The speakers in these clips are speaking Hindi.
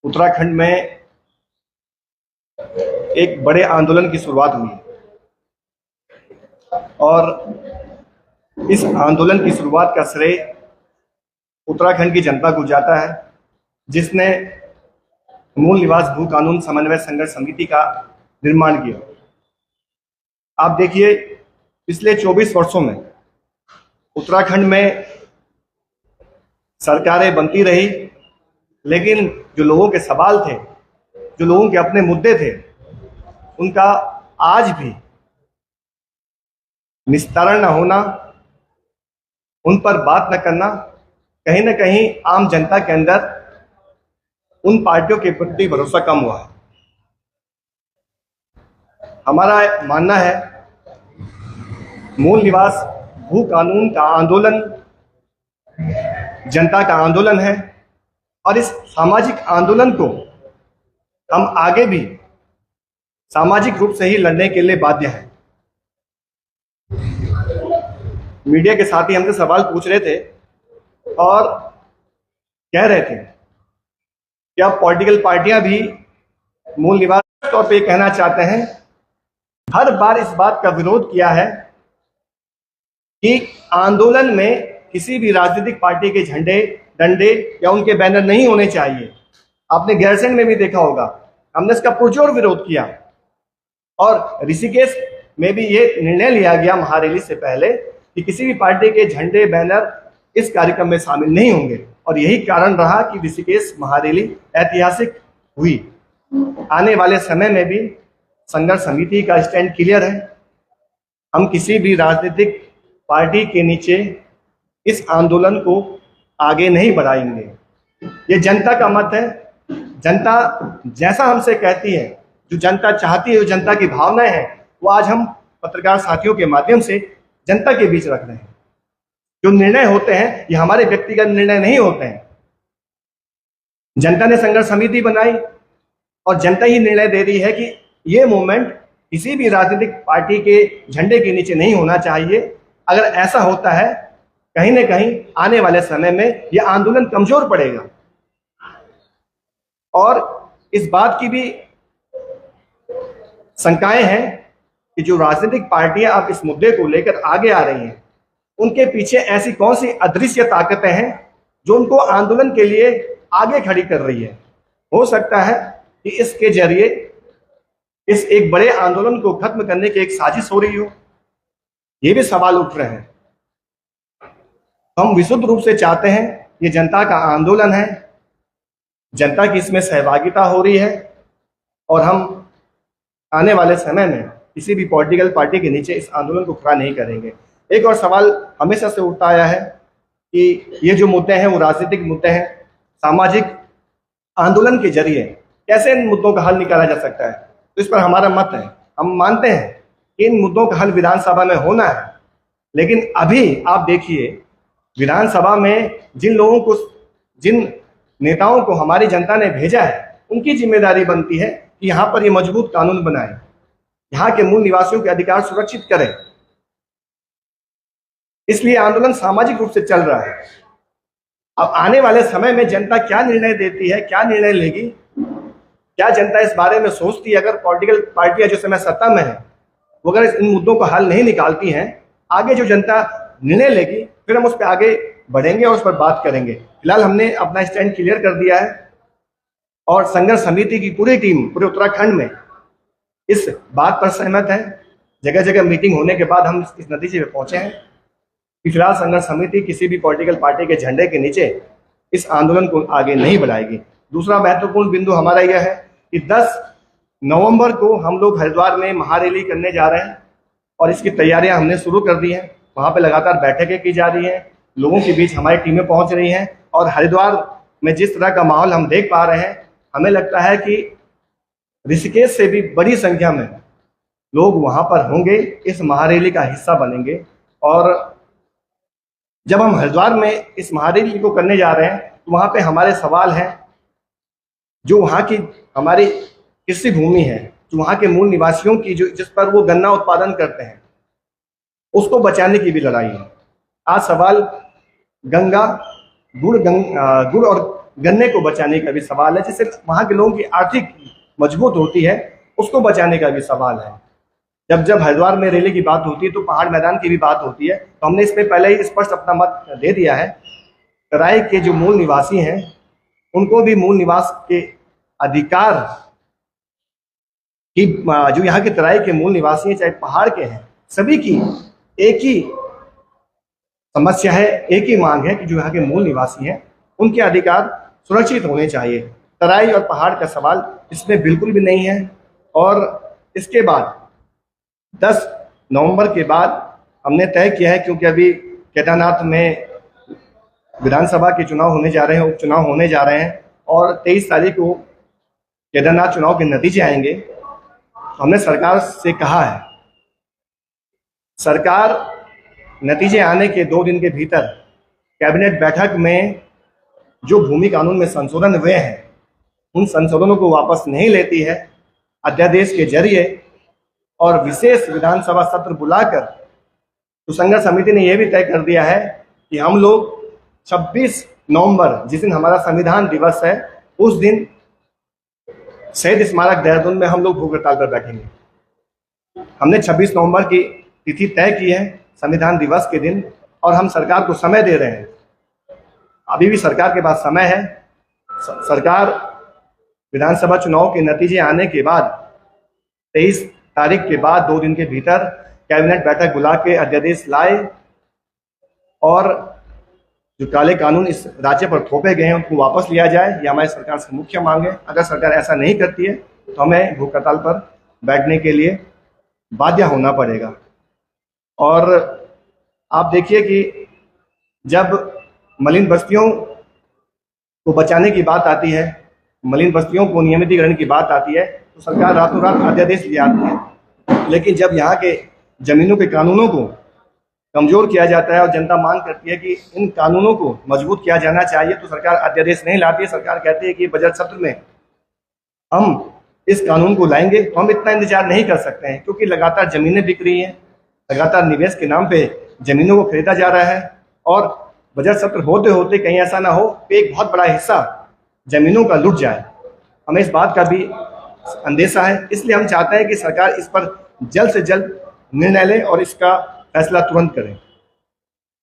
उत्तराखंड में एक बड़े आंदोलन की शुरुआत हुई और इस आंदोलन की शुरुआत का श्रेय उत्तराखंड की जनता को जाता है, जिसने मूल निवास भू कानून समन्वय संघर्ष समिति का निर्माण किया। आप देखिए, पिछले 24 वर्षों में उत्तराखंड में सरकारें बनती रही, लेकिन जो लोगों के सवाल थे, जो लोगों के अपने मुद्दे थे, उनका आज भी निस्तारण न होना, उन पर बात न करना, कहीं न कहीं आम जनता के अंदर उन पार्टियों के प्रति भरोसा कम हुआ है। हमारा मानना है, मूल निवास भू कानून का आंदोलन जनता का आंदोलन है और इस सामाजिक आंदोलन को हम आगे भी सामाजिक रूप से ही लड़ने के लिए बाध्य हैं। मीडिया के साथी हमसे सवाल पूछ रहे थे और कह रहे थे कि अब पॉलिटिकल पार्टियां भी मूल निवास तौर पे कहना चाहते हैं। हर बार इस बात का विरोध किया है कि आंदोलन में किसी भी राजनीतिक पार्टी के झंडे, डंडे या उनके बैनर नहीं होने चाहिए। आपने गैरसैंण में भी देखा होगा, हमने इसका पुरजोर विरोध किया और ऋषिकेश में भी ये निर्णय लिया गया महारैली से पहले कि किसी भी पार्टी के झंडे, बैनर इस कार्यक्रम में शामिल नहीं होंगे। और यही कारण रहा कि ऋषिकेश महारैली ऐतिहासिक हुई। आने वाले समय में भी संघर्ष समिति का स्टैंड क्लियर है। हम किसी भी राजनीतिक पार्टी के नीचे इस आंदोलन को आगे नहीं बढ़ाएंगे। ये जनता का मत है। जनता जैसा हमसे कहती है, जो जनता चाहती है, जो जनता की भावनाएं हैं, वो आज हम पत्रकार साथियों के माध्यम से जनता के बीच रख रहे हैं। जो निर्णय होते हैं, ये हमारे व्यक्तिगत निर्णय नहीं होते हैं। जनता ने संघर्ष समिति बनाई और जनता ही निर्णय दे रही है कि ये मूवमेंट किसी भी राजनीतिक पार्टी के झंडे के नीचे नहीं होना चाहिए। अगर ऐसा होता है, कहीं न कहीं आने वाले समय में यह आंदोलन कमजोर पड़ेगा। और इस बात की भी शंकाएं हैं कि जो राजनीतिक पार्टियां अब इस मुद्दे को लेकर आगे आ रही हैं, उनके पीछे ऐसी कौन सी अदृश्य ताकतें हैं जो उनको आंदोलन के लिए आगे खड़ी कर रही है। हो सकता है कि इसके जरिए इस एक बड़े आंदोलन को खत्म करने की एक साजिश हो रही हो। ये भी सवाल उठ रहे हैं। हम विशुद्ध रूप से चाहते हैं, ये जनता का आंदोलन है, जनता की इसमें सहभागिता हो रही है और हम आने वाले समय में किसी भी पॉलिटिकल पार्टी के नीचे इस आंदोलन को खड़ा नहीं करेंगे। एक और सवाल हमेशा से उठता आया है कि ये जो मुद्दे हैं वो राजनीतिक मुद्दे हैं। सामाजिक आंदोलन के जरिए कैसे इन मुद्दों का हल निकाला जा सकता है? तो इस पर हमारा मत है, हम मानते हैं कि इन मुद्दों का हल विधानसभा में होना है। लेकिन अभी आप देखिए, विधानसभा में जिन लोगों को, जिन नेताओं को हमारी जनता ने भेजा है, उनकी जिम्मेदारी बनती है कि यहाँ पर ये मजबूत कानून बनाए, यहाँ के मूल निवासियों के अधिकार सुरक्षित करें। इसलिए आंदोलन सामाजिक रूप से चल रहा है। अब आने वाले समय में जनता क्या निर्णय देती है, क्या निर्णय लेगी, क्या जनता इस बारे में सोचती है? अगर पॉलिटिकल पार्टियां जो समय सत्ता में है, वो अगर इन मुद्दों को हल नहीं निकालती हैं, आगे जो जनता निर्णय लेगी, फिर हम उस पर आगे बढ़ेंगे और उस पर बात करेंगे। फिलहाल हमने अपना स्टैंड क्लियर कर दिया है और संघर्ष समिति की पूरी टीम पूरे उत्तराखंड में इस बात पर सहमत है। जगह जगह मीटिंग होने के बाद हम इस नतीजे पे पहुंचे हैं कि फिलहाल संघर्ष समिति किसी भी पॉलिटिकल पार्टी के झंडे के नीचे इस आंदोलन को आगे नहीं बढ़ाएगी। दूसरा महत्वपूर्ण बिंदु हमारा यह है कि 10 नवंबर को हम लोग हरिद्वार में महारैली करने जा रहे हैं और इसकी तैयारियां हमने शुरू कर दी हैं। वहां पे लगातार बैठकें की जा रही हैं, लोगों के बीच हमारी टीमें पहुंच रही हैं और हरिद्वार में जिस तरह का माहौल हम देख पा रहे हैं, हमें लगता है कि ऋषिकेश से भी बड़ी संख्या में लोग वहां पर होंगे, इस महारैली का हिस्सा बनेंगे। और जब हम हरिद्वार में इस महारैली को करने जा रहे हैं, तो वहां पे हमारे सवाल हैं, जो वहां की हमारी कृषि भूमि है, जो वहां के मूल निवासियों की, जो जिस पर वो गन्ना उत्पादन करते हैं, उसको बचाने की भी लड़ाई है। आज सवाल गंगा, गुड़ और गन्ने को बचाने का भी सवाल है, जिससे वहाँ के लोगों की आर्थिक मजबूत होती है, उसको बचाने का भी सवाल है। जब जब हरिद्वार में रेली की बात होती है तो पहाड़ मैदान की भी बात होती है। तो हमने इसमें पहले ही स्पष्ट अपना मत दे दिया है। तराई के जो मूल निवासी हैं उनको भी मूल निवास के अधिकार की, जो यहाँ के तराई के मूल निवासी हैं चाहे पहाड़ के हैं, सभी की एक ही समस्या है, एक ही मांग है कि जो यहाँ के मूल निवासी हैं उनके अधिकार सुरक्षित होने चाहिए। तराई और पहाड़ का सवाल इसमें बिल्कुल भी नहीं है। और इसके बाद 10 नवंबर के बाद हमने तय किया है, क्योंकि अभी केदारनाथ में विधानसभा के चुनाव होने जा रहे हैं, उपचुनाव होने जा रहे हैं और 23 तारीख को केदारनाथ चुनाव के नतीजे आएंगे। हमने सरकार से कहा है, सरकार नतीजे आने के 2 दिन के भीतर कैबिनेट बैठक में जो भूमि कानून में संशोधन हुए हैं उन संशोधनों को वापस नहीं लेती है, अध्यादेश के जरिए और विशेष विधानसभा सत्र बुलाकर सुसंगत समिति ने यह भी तय कर दिया है कि हम लोग 26 नवंबर जिस दिन हमारा संविधान दिवस है उस दिन शहीद स्मारक देहरादून में हम लोग भूख हड़ताल पर बैठेंगे। हमने 26 नवंबर की तिथि तय की है संविधान दिवस के दिन, और हम सरकार को समय दे रहे हैं। अभी भी सरकार के पास समय है। सरकार विधानसभा चुनाव के नतीजे आने के बाद 23 तारीख के बाद 2 दिन के भीतर कैबिनेट बैठक बुला के अध्यादेश लाए और जो काले कानून इस राज्य पर थोपे गए हैं उनको वापस लिया जाए। ये हमारी सरकार से मुख्य मांग है। अगर सरकार ऐसा नहीं करती है तो हमें भूख हड़ताल पर बैठने के लिए बाध्य होना पड़ेगा। और आप देखिए कि जब मलिन बस्तियों को बचाने की बात आती है, मलिन बस्तियों को नियमितीकरण की बात आती है तो सरकार रातों रात अध्यादेश ले आती है। लेकिन जब यहाँ के जमीनों के कानूनों को कमजोर किया जाता है और जनता मांग करती है कि इन कानूनों को मजबूत किया जाना चाहिए तो सरकार अध्यादेश नहीं लाती है। सरकार कहती है कि बजट सत्र में हम इस कानून को लाएंगे। तो हम इतना इंतजार नहीं कर सकते हैं, क्योंकि लगातार जमीनें बिक रही हैं, लगातार निवेश के नाम पे जमीनों को खरीदा जा रहा है और बजट सत्र होते होते कहीं ऐसा ना हो कि एक बहुत बड़ा हिस्सा जमीनों का लुट जाए। हमें इस बात का भी अंदेशा है, इसलिए हम चाहते हैं कि सरकार इस पर जल्द से जल्द निर्णय ले और इसका फैसला तुरंत करें।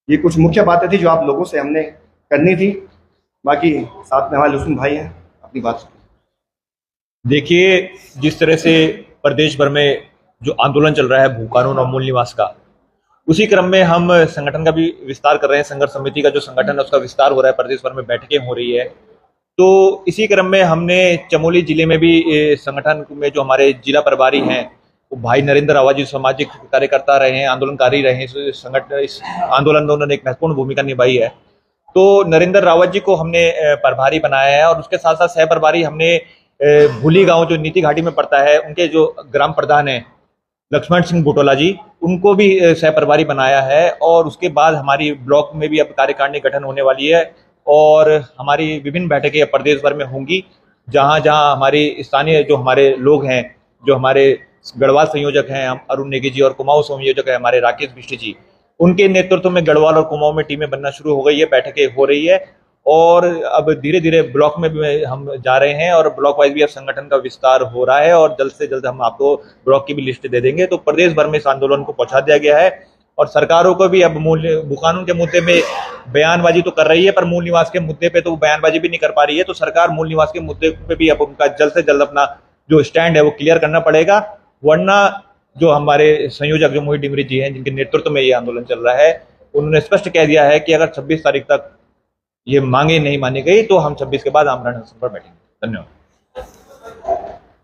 ये कुछ मुख्य बातें थी जो आप लोगों से हमने करनी थी। बाकी साथ में हमारे लुसुन भाई हैं, अपनी बात। देखिए, जिस तरह से प्रदेश भर में जो आंदोलन चल रहा है भू कानून और मूल निवास का, उसी क्रम में हम संगठन का भी विस्तार कर रहे हैं। संघर्ष समिति का जो संगठन है उसका विस्तार हो रहा है, प्रदेश भर में बैठकें हो रही है। तो इसी क्रम में हमने चमोली जिले में भी संगठन में जो हमारे जिला प्रभारी हैं वो भाई नरेंद्र रावत जी सामाजिक कार्यकर्ता रहे हैं, आंदोलनकारी रहे हैं। संगठन इस आंदोलन में उन्होंने एक महत्वपूर्ण भूमिका निभाई है। तो नरेंद्र रावत जी को हमने प्रभारी बनाया है और उसके साथ साथ सह प्रभारी हमने भूली गांव जो नीति घाटी में पड़ता है उनके जो ग्राम प्रधान हैं लक्ष्मण सिंह बुटोला जी, उनको भी सह प्रभारी बनाया है। और उसके बाद हमारी ब्लॉक में भी अब कार्यकारिणी गठन होने वाली है और हमारी विभिन्न बैठकें प्रदेश भर में होंगी, जहां जहां हमारे स्थानीय जो हमारे लोग हैं, जो हमारे गढ़वाल संयोजक हैं हम अरुण नेगी जी और कुमाऊं संयोजक है हमारे राकेश बिष्ट जी, उनके नेतृत्व में गढ़वाल और कुमाऊं में टीमें बनना शुरू हो गई है, बैठकें हो रही है। और अब धीरे धीरे ब्लॉक में भी हम जा रहे हैं और ब्लॉक वाइज भी अब संगठन का विस्तार हो रहा है और जल्द से जल्द हम आपको ब्लॉक की भी लिस्ट दे देंगे। तो प्रदेश भर में इस आंदोलन को पहुंचा दिया गया है और सरकारों को भी अब भू कानून के मुद्दे में बयानबाजी तो कर रही है, पर मूल निवास के मुद्दे पे तो बयानबाजी भी नहीं कर पा रही है। तो सरकार मूल निवास के मुद्दे पे भी अब उनका जल्द से जल्द अपना जो स्टैंड है वो क्लियर करना पड़ेगा, वरना जो हमारे संयोजक जो मोहित डिमरी जी हैं जिनके नेतृत्व में ये आंदोलन चल रहा है, उन्होंने स्पष्ट कह दिया है कि अगर 26 तारीख तक ये मांगे नहीं मानी गई तो हम 26 के बाद आमरण अनशन पर बैठेंगे। धन्यवाद।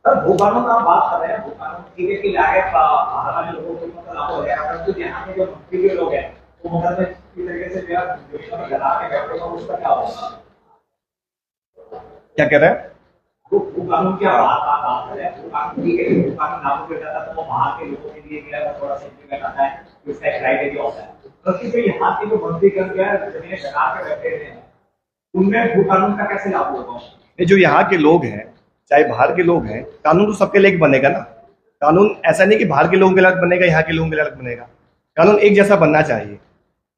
सर, भू कानून का बात कर रहे हैं, भू कानून ठीक है कि लायक हमारे लोगों को मतलब लागू हो गया, परंतु यहाँ के जो मंत्री के लोग हैं वो मतलब में किस तरीके से जो है लगा के बैठे हैं, उसका क्या होगा? क्या कह रहे हैं? भू कानून की बात कर रहे हैं, भू कानून ठीक है, भू कानून लागू किया जाता है तो वो वहाँ के लोगों के लिए क्या थोड़ा सा इम्प्लीमेंट आता है, उसका क्राइटेरिया होता है। परंतु जो यहाँ के जो मंत्री कर गया जमीनें लगा के बैठे हैं उनमें भू कानून का कैसे लागू होगा? जो यहाँ के लोग हैं चाहे बाहर के लोग हैं, कानून तो सबके लिए बनेगा ना। कानून ऐसा नहीं कि बाहर के लोगों के लिए अलग बनेगा, यहाँ के लोगों के लिए अलग बनेगा। कानून एक जैसा बनना चाहिए।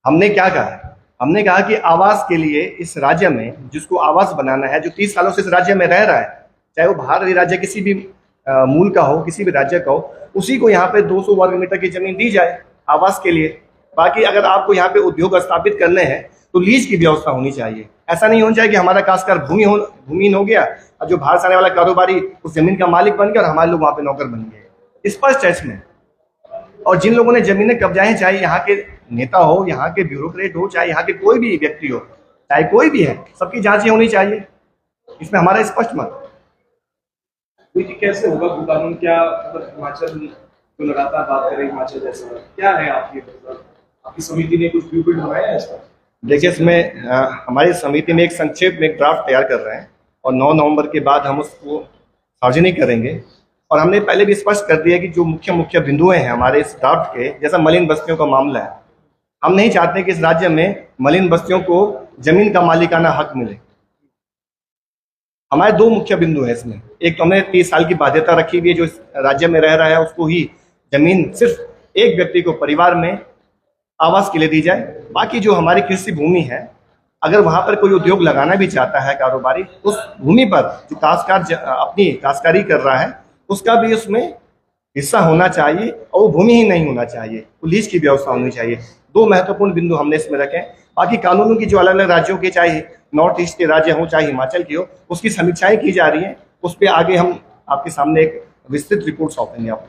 हमने क्या कहा है हमने कहा कि आवास के लिए इस राज्य में जिसको आवास बनाना है, जो 30 सालों से इस राज्य में रह रहा है, चाहे वो बाहरी राज्य किसी भी मूल का हो, किसी भी राज्य का हो, उसी को यहाँ पे 200 वर्ग मीटर की जमीन दी जाए आवास के लिए। बाकी अगर आपको यहाँ पे उद्योग स्थापित करने हैं तो लीज की व्यवस्था होनी चाहिए। ऐसा नहीं होना चाहिए कि हमारा काश्तकार भूमिहीन हो गया और जो बाहर से आने वाला कारोबारी उस जमीन का मालिक बन गया और हमारे लोग वहाँ पे नौकर बन गए। स्पष्ट है इसमें। और जिन लोगों ने जमीनें कब्जाएं, चाहे यहाँ के नेता हो, यहाँ के ब्यूरोक्रेट हो, चाहे यहाँ के कोई भी व्यक्ति हो, चाहे कोई भी है, सबकी जांचें होनी चाहिए। इसमें हमारा स्पष्ट मत। देखिए कैसे होगा भू कानून, क्या मतलब हिमाचल जो लगातार बात करें हिमाचल जैसा, क्या है आपकी मतलब आपकी समिति ने कुछ ब्लू प्रिंट बनाया है इसका? देखिए इसमें हमारी समिति में एक संक्षेप में एक ड्राफ्ट तैयार कर रहे हैं और 9 नवंबर के बाद हम उसको सार्वजनिक करेंगे। और हमने पहले भी स्पष्ट कर दिया कि जो मुख्य बिंदु हैं हमारे इस ड्राफ्ट के, जैसा मलिन बस्तियों का मामला है, हम नहीं चाहते कि इस राज्य में मलिन बस्तियों को जमीन का मालिकाना हक मिले। हमारे 2 मुख्य बिंदु हैं इसमें। एक तो हमने 30 साल की बाध्यता रखी हुई है, जो इस राज्य में रह रहा है उसको ही जमीन सिर्फ एक व्यक्ति को परिवार में आवास के लिए दी जाए। बाकी जो हमारी कृषि भूमि है, अगर वहां पर कोई उद्योग लगाना भी चाहता है कारोबारी, उस भूमि पर जो काश्तकार अपनी काश्तकारी कर रहा है उसका भी उसमें हिस्सा होना चाहिए और वो भूमि ही नहीं होना चाहिए, लीज की व्यवस्था होनी चाहिए। 2 महत्वपूर्ण बिंदु हमने इसमें रखे। बाकी कानूनों की जो अलग अलग राज्यों के, चाहे नॉर्थ ईस्ट के राज्य हो चाहे हिमाचल की हो, उसकी समीक्षाएं की जा रही हैं। उस पर आगे हम आपके सामने एक विस्तृत रिपोर्ट सौंपेंगे आपको।